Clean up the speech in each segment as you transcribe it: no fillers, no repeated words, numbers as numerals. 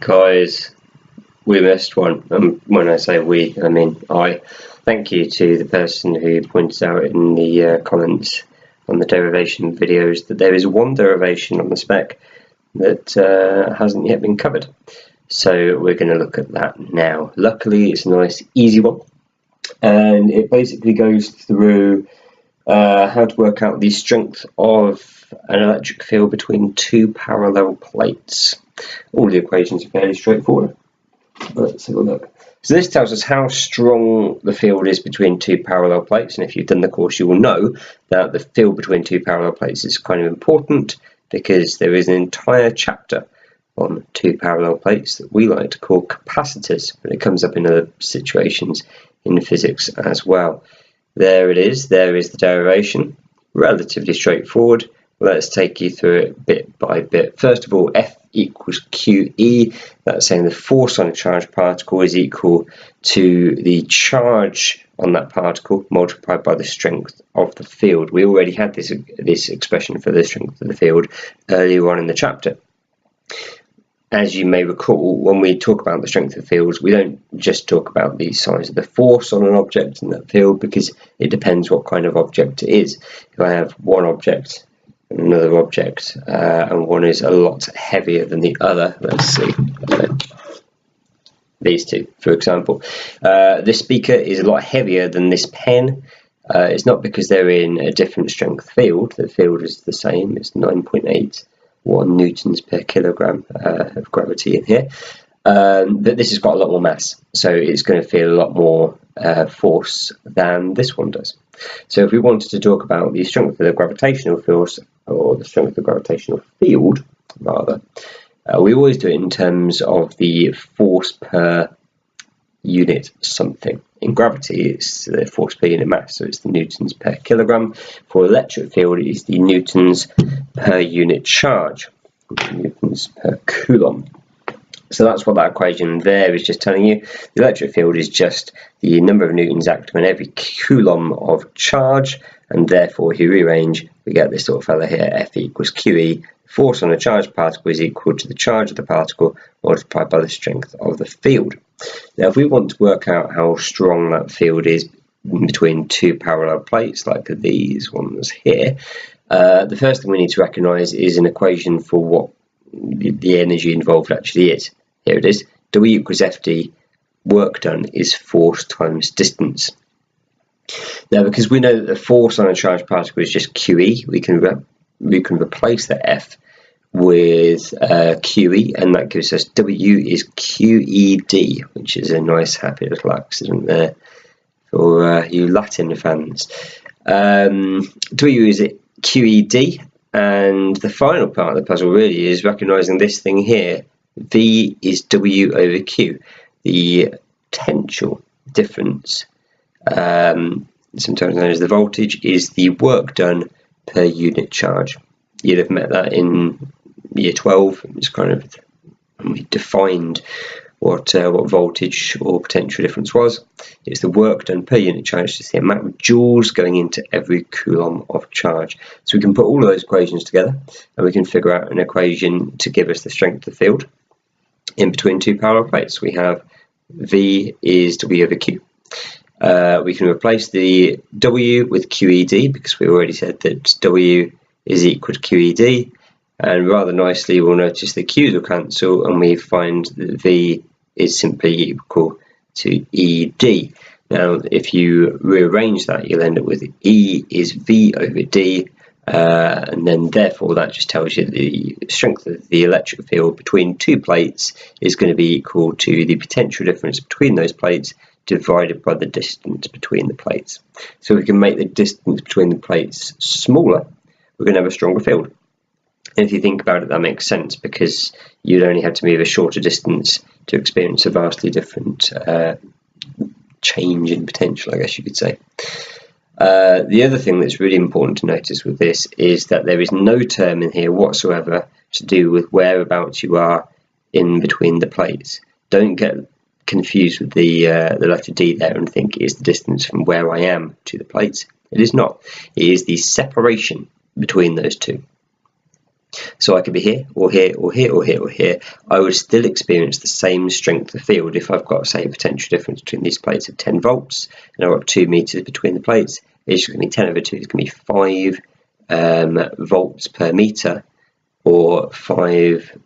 Guys, we missed one. When I say we, I mean I. Thank you to the person who pointed out in the comments on the derivation videos that there is one derivation on the spec that hasn't yet been covered. So we're going to look at that now. Luckily, it's a nice, easy one, and it basically goes through how to work out the strength of an electric field between two parallel plates. All the equations are fairly straightforward. Let's have a look. So this tells us how strong the field is between two parallel plates, and if you've done the course you will know that the field between two parallel plates is kind of important because there is an entire chapter on two parallel plates that we like to call capacitors, but it comes up in other situations in physics as well. There it is, there is the derivation, relatively straightforward. Let's take you through it bit by bit. First of all, F equals QE. That's saying the force on a charged particle is equal to the charge on that particle multiplied by the strength of the field. We already had this expression for the strength of the field earlier on in the chapter. As you may recall, when we talk about the strength of fields, we don't just talk about the size of the force on an object in that field, because it depends what kind of object it is. If I have one object and another object, and one is a lot heavier than the other, let's see, these two, for example. This speaker is a lot heavier than this pen. It's not because they're in a different strength field. The field is the same. It's 9.81 newtons per kilogram of gravity in here. But this has got a lot more mass, so it's going to feel a lot more force than this one does. So if we wanted to talk about the strength of the gravitational force, or the strength of the gravitational field, rather, we always do it in terms of the force per unit something. In gravity, it's the force per unit mass, so it's the newtons per kilogram. For electric field, it is the newtons per unit charge, newtons per coulomb. So that's what that equation there is just telling you. The electric field is just the number of newtons acting on every coulomb of charge, and therefore if you rearrange, we get this little fella here, F equals QE. Force on a charged particle is equal to the charge of the particle multiplied by the strength of the field. Now if we want to work out how strong that field is between two parallel plates like these ones here, the first thing we need to recognise is an equation for what the energy involved actually is. Here it is, W equals FD, work done is force times distance. Now because we know that the force on a charged particle is just QE, we can replace the F with QE, and that gives us W is QED, which is a nice happy little accident there for you Latin fans. W is QED, and the final part of the puzzle really is recognising this thing here. V is W over Q, the potential difference, sometimes known as the voltage, is the work done per unit charge. You'd have met that in year 12. It's kind of, we defined what voltage or potential difference was. It's the work done per unit charge, just the amount of joules going into every coulomb of charge. So we can put all of those equations together and we can figure out an equation to give us the strength of the field in between two parallel plates. We have V is W over Q. We can replace the W with QED because we already said that W is equal to QED, and rather nicely we'll notice the Q's will cancel and we find that V is simply equal to ED. Now if you rearrange that, you'll end up with E is V over D, and then therefore that just tells you the strength of the electric field between two plates is going to be equal to the potential difference between those plates divided by the distance between the plates. So we can make the distance between the plates smaller, we're going to have a stronger field. And if you think about it, that makes sense because you'd only have to move a shorter distance to experience a vastly different change in potential, I guess you could say. The other thing that's really important to notice with this is that there is no term in here whatsoever to do with whereabouts you are in between the plates. Don't get confused with the letter D there and think it is the distance from where I am to the plates. It is not. It is the separation between those two. So I could be here, or here, or here, or here, or here. I would still experience the same strength of field if I've got, say, a potential difference between these plates of 10 volts, and I've got 2 meters between the plates. It's going to be 10 over 2. It's going to be 5 volts per meter, or 5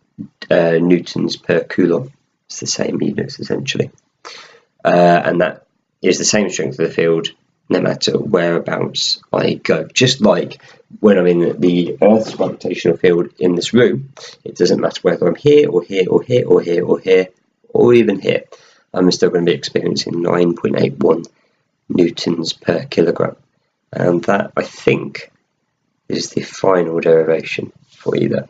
newtons per coulomb. It's the same units essentially, and that is the same strength of the field no matter whereabouts I go. Just like when I'm in the Earth's gravitational field in this room, it doesn't matter whether I'm here or here or here or here or here or even here, I'm still going to be experiencing 9.81 newtons per kilogram. And that, I think, is the final derivation for you there.